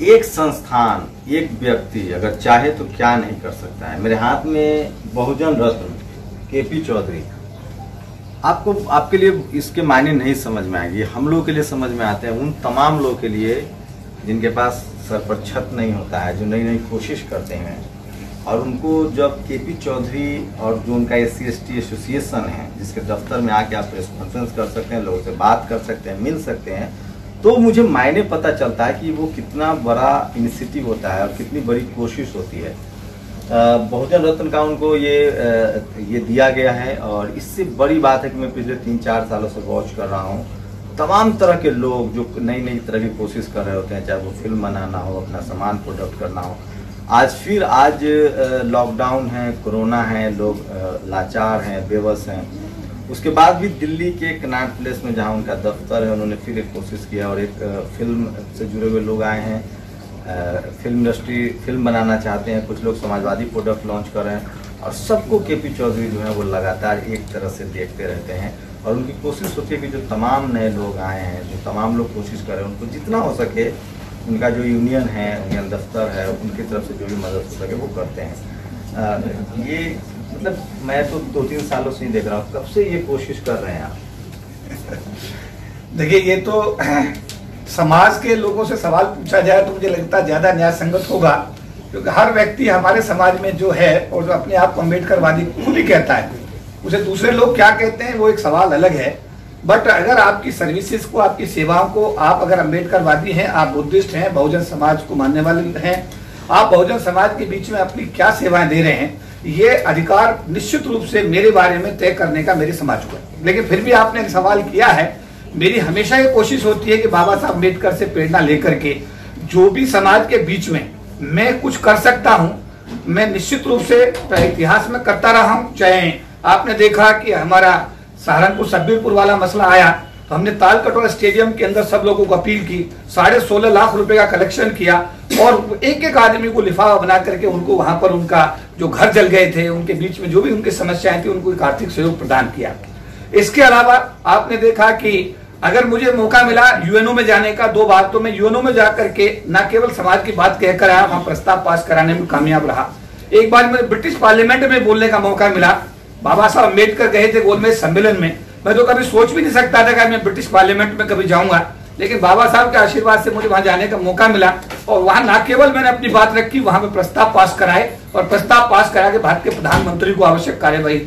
एक संस्थान, एक व्यक्ति अगर चाहे तो क्या नहीं कर सकता है। मेरे हाथ में बहुजन रत्न केपी चौधरी, आपको आपके लिए इसके मायने नहीं समझ में आएगी, हम लोगों के लिए समझ में आते हैं। उन तमाम लोगों के लिए जिनके पास सर पर छत नहीं होता है, जो नई नई कोशिश करते हैं, और उनको जब केपी चौधरी और जो उनका SC/ST एसोसिएशन है, जिसके दफ्तर में आके आप प्रेस कॉन्फ्रेंस कर सकते हैं, लोगों से बात कर सकते हैं, मिल सकते हैं, तो मुझे मायने पता चलता है कि वो कितना बड़ा इनिशिएटिव होता है और कितनी बड़ी कोशिश होती है। बहुजन रत्न का उनको ये दिया गया है, और इससे बड़ी बात है कि मैं पिछले 3-4 सालों से वॉच कर रहा हूँ। तमाम तरह के लोग जो नई नई तरह की कोशिश कर रहे होते हैं, चाहे वो फिल्म बनाना हो, अपना सामान प्रोडक्ट करना हो। आज लॉकडाउन है, कोरोना है, लोग लाचार हैं, बेबस हैं, उसके बाद भी दिल्ली के कनॉट प्लेस में जहां उनका दफ्तर है, उन्होंने फिर एक कोशिश किया और एक फिल्म से जुड़े हुए लोग आए हैं, फिल्म इंडस्ट्री फिल्म बनाना चाहते हैं, कुछ लोग समाजवादी प्रोडक्ट लॉन्च कर रहे हैं, और सबको केपी चौधरी जो है वो लगातार एक तरह से देखते रहते हैं। और उनकी कोशिश होती है कि जो तमाम नए लोग आए हैं, जो तमाम लोग कोशिश कर रहे हैं, उनको जितना हो सके, उनका जो यूनियन है, यूनियन दफ्तर है, उनकी तरफ से जो भी मदद हो सके वो करते हैं। ये मतलब मैं तो 2-3 सालों से ही देख रहा हूँ, कब से ये कोशिश कर रहे हैं आप? देखिए, ये तो समाज के लोगों से सवाल पूछा जाए तो मुझे लगता है ज्यादा न्याय संगत होगा, क्योंकि हर व्यक्ति हमारे समाज में जो है और जो अपने आप को अम्बेडकरवादी खुद ही कहता है, उसे दूसरे लोग क्या कहते हैं वो एक सवाल अलग है। बट अगर आपकी सर्विसेज को, आपकी सेवाओं को, आप अगर अम्बेडकरवादी हैं, आप बुद्धिस्ट हैं, बहुजन समाज को मानने वाले हैं, आप बहुजन समाज के बीच में अपनी क्या सेवाएं दे रहे हैं, ये अधिकार निश्चित रूप से मेरे बारे में तय करने का मेरे समाज को है। लेकिन फिर भी आपने एक सवाल किया है, मेरी हमेशा ये कोशिश होती है कि बाबा साहब अम्बेडकर से प्रेरणा लेकर के जो भी समाज के बीच में मैं कुछ कर सकता हूं, मैं निश्चित रूप से इतिहास में करता रहा हूं। चाहे आपने देखा कि हमारा सहारनपुर सब्बीरपुर वाला मसला आया तो हमने तालकटोरा स्टेडियम के अंदर सब लोगों को अपील की, 16.5 लाख रुपए का कलेक्शन किया, और एक एक आदमी को लिफाफा बना करके उनको वहां पर उनका जो घर जल गए थे, उनके बीच में जो भी उनकी समस्याएं थी, उनको एक आर्थिक सहयोग प्रदान किया। इसके अलावा आपने देखा कि अगर मुझे मौका मिला यूएनओ में जाने का 2 बार, तो मैं यूएनओ में जाकर के न केवल समाज की बात कहकर आया, वहां प्रस्ताव पास कराने में कामयाब रहा। एक बार मुझे ब्रिटिश पार्लियामेंट में बोलने का मौका मिला, बाबा साहब अम्बेडकर गए थे गोलमेज सम्मेलन में, मैं तो कभी सोच भी नहीं सकता था कि मैं ब्रिटिश पार्लियामेंट में कभी जाऊंगा, लेकिन बाबा साहब के आशीर्वाद से मुझे वहां जाने का मौका मिला, और वहां न केवल मैंने अपनी बात रखी, वहां पे प्रस्ताव पास कराए, और प्रस्ताव पास करा के भारत के प्रधानमंत्री को आवश्यक कार्यवाही।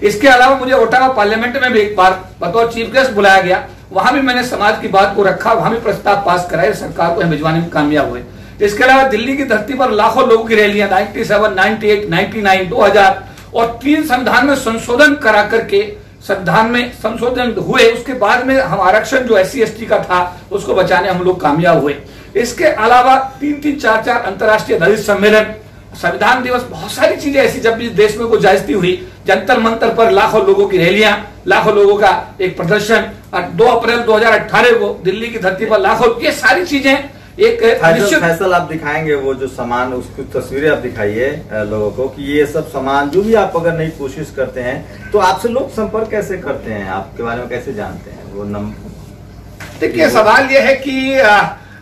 इसके अलावा मुझे ओटावा पार्लियामेंट में भी एक बार बतौर चीफ गेस्ट बुलाया गया, वहां भी मैंने समाज की बात को रखा, वहां भी प्रस्ताव पास कराए, सरकार को भिजवाने में कामयाब हुए। इसके अलावा दिल्ली की धरती पर लाखों लोगों की रैलियां 97, 98, 99, 2000 और 3 संविधान में संशोधन करा करके संविधान में संशोधन हुए, उसके बाद में हम आरक्षण जो SC/ST का था उसको बचाने हम लोग कामयाब हुए। इसके अलावा 3-3, 4-4 अंतर्राष्ट्रीय दलित सम्मेलन, संविधान दिवस, बहुत सारी चीजें ऐसी जब भी देश में कोई ज्यादती हुई, जंतर मंतर पर लाखों लोगों की रैलियां, लाखों लोगों का एक प्रदर्शन, और 2 अप्रैल 2018 को दिल्ली की धरती पर लाखों, ये सारी चीजें एक निश्चित। फैसल आप दिखाएंगे वो जो सामान, उसकी तस्वीरें आप दिखाइए लोगों को कि ये सब सामान जो भी आप अगर नई कोशिश करते हैं तो आपसे लोग संपर्क कैसे करते हैं, आपके बारे में कैसे जानते हैं वो देखिए, सवाल ये है कि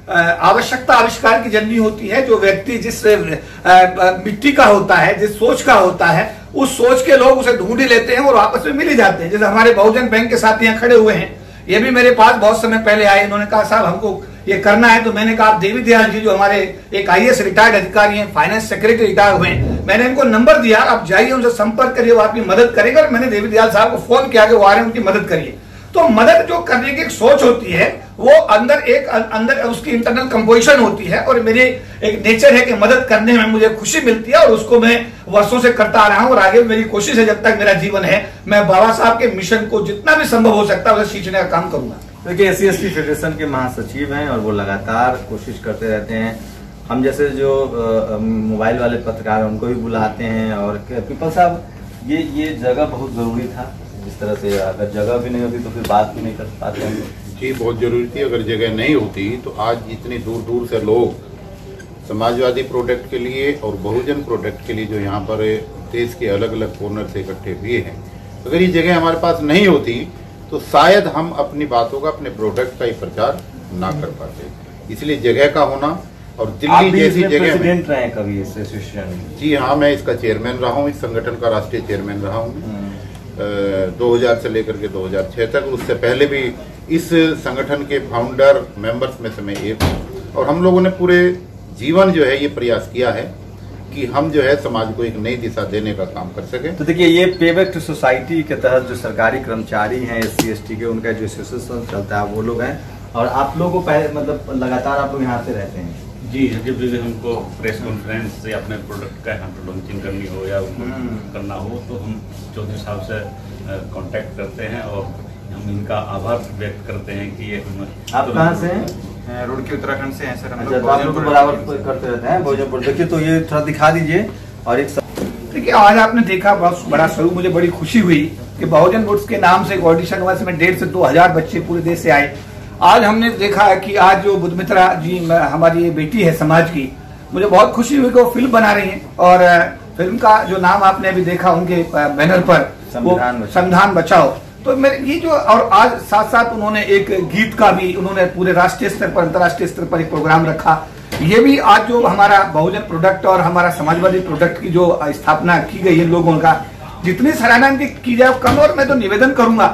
आवश्यकता आविष्कार की जननी होती है। जो व्यक्ति जिस मिट्टी का होता है, जिस सोच का होता है, उस सोच के लोग उसे ढूंढ ही लेते हैं और आपस में मिल ही जाते हैं। जैसे हमारे बहुजन बैंक के साथ यहाँ खड़े हुए हैं, ये भी मेरे पास बहुत समय पहले आए, इन्होंने कहा साहब हमको ये करना है, तो मैंने कहा आप देवी दयाल जी जो हमारे एक IAS रिटायर्ड अधिकारी हैं, फाइनेंस सेक्रेटरी रिटायर हुए हैं, मैंने इनको नंबर दिया, आप जाइए उनसे संपर्क करिए, वो आपकी मदद करेगा। और मैंने देवी दयाल साहब को फोन किया कि वो आ रहे हैं, उनकी मदद करिए। तो मदद जो करने की एक सोच होती है, वो अंदर उसकी इंटरनल कंपोजिशन होती है, और मेरे एक नेचर है कि मदद करने में मुझे खुशी मिलती है, और उसको मैं वर्षों से करता आ रहा हूं, और आगे मेरी कोशिश है जब तक मेरा जीवन है, मैं बाबा साहब के मिशन को जितना भी संभव हो सकता है उसे सींचने का काम करूंगा। देखिए, SC/ST फेडरेशन के महासचिव हैं और वो लगातार कोशिश करते रहते हैं। हम जैसे जो मोबाइल वाले पत्रकार हैं उनको भी बुलाते हैं, और पीपल साहब ये जगह बहुत जरूरी था, जिस तरह से अगर जगह भी नहीं होती तो फिर बात भी नहीं कर पाते हम। जी, बहुत जरूरी थी। अगर जगह नहीं होती तो आज इतनी दूर दूर से लोग समाजवादी प्रोडक्ट के लिए और बहुजन प्रोडक्ट के लिए जो यहाँ पर देश के अलग अलग कॉर्नर से इकट्ठे हुए हैं, अगर ये जगह हमारे पास नहीं होती तो शायद हम अपनी बातों का, अपने प्रोडक्ट का ही प्रचार ना कर पाते। इसलिए जगह का होना, और आप दिल्ली भी जैसी इसमें जगह में। प्रेसिडेंट रहे कभी इस एसोसिएशन? जी हाँ, मैं इसका चेयरमैन रहा हूँ, इस संगठन का राष्ट्रीय चेयरमैन रहा हूँ 2000 से लेकर के 2006 तक। उससे पहले भी इस संगठन के फाउंडर मेंबर्स में से मैं एक हूँ। और हम लोगों ने पूरे जीवन जो है ये प्रयास किया है कि हम जो है समाज को एक नई दिशा देने का काम कर सके। तो देखिए, ये पे बैक टू सोसाइटी के तहत जो सरकारी कर्मचारी हैं SC ST के, उनका जो एसोसिएशन चलता है वो लोग हैं, और आप लोगों को पहले मतलब लगातार आप लोग यहाँ से रहते हैं? जी, जब भी हमको प्रेस कॉन्फ्रेंस से अपने प्रोडक्ट का यहाँ पर लॉन्चिंग करनी हो या करना हो तो हम चौधरी साहब से कांटेक्ट करते हैं और हम इनका आभार व्यक्त करते हैं कि ये हम। आप कहाँ से हैं? रुड़की उत्तराखंड से हैं सर हम अच्छा, तो आप लोग तो बराबर करते रहते हैं भोजनपुर। देखिए, तो ये थोड़ा दिखा दीजिए। और एक देखिए, आज आपने देखा बहुत बड़ा स्वरूप, मुझे बड़ी खुशी हुई कि बहुजन वुड्स के नाम से एक ऑडिशन हुआ, इसमें 1,500 से 2,000 बच्चे पूरे देश से आए। आज हमने देखा है कि आज जो बुद्धमित्रा जी हमारी ये बेटी है समाज की, मुझे बहुत खुशी हुई कि वो फिल्म बना रही है। और फिल्म का जो नाम आपने अभी देखा उनके बैनर पर, वो संविधान बचाओ। तो मेरे ये जो, और आज साथ साथ उन्होंने एक गीत का भी उन्होंने पूरे राष्ट्रीय स्तर पर, अंतर्राष्ट्रीय स्तर पर एक प्रोग्राम रखा। ये भी आज जो हमारा बहुजन प्रोडक्ट और हमारा समाजवादी प्रोडक्ट की जो स्थापना की गई है, लोगों का जितनी सराहना की जाए कम। और मैं तो निवेदन करूंगा,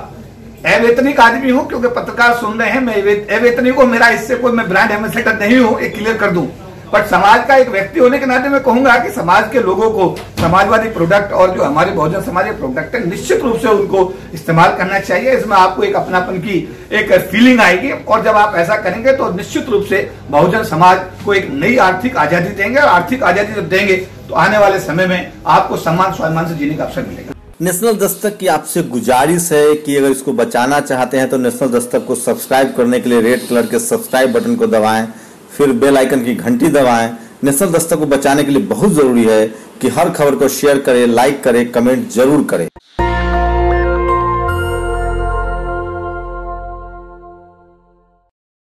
अवैतनिक आदमी हूं, क्योंकि पत्रकार सुन रहे हैं, मैं अवैतनिक हूं, मेरा इससे कोई मैं ब्रांड एम्बेसडर नहीं हूं, एक क्लियर कर दूं। बट समाज का एक व्यक्ति होने के नाते मैं कहूंगा कि समाज के लोगों को समाजवादी प्रोडक्ट और जो हमारे बहुजन समाज के प्रोडक्ट है, निश्चित रूप से उनको इस्तेमाल करना चाहिए। इसमें आपको एक अपनापन की एक फीलिंग आएगी, और जब आप ऐसा करेंगे तो निश्चित रूप से बहुजन समाज को एक नई आर्थिक आजादी देंगे। और आर्थिक आजादी जब देंगे तो आने वाले समय में आपको सम्मान स्वाभिमान से जीने का अवसर मिलेगा। नेशनल दस्तक की आपसे गुजारिश है कि अगर इसको बचाना चाहते हैं तो नेशनल दस्तक को सब्सक्राइब करने के लिए रेड कलर के सब्सक्राइब बटन को दबाएं, फिर बेल आइकन की घंटी दबाएं। नेशनल दस्तक को बचाने के लिए बहुत जरूरी है कि हर खबर को शेयर करें, लाइक करें, कमेंट जरूर करें।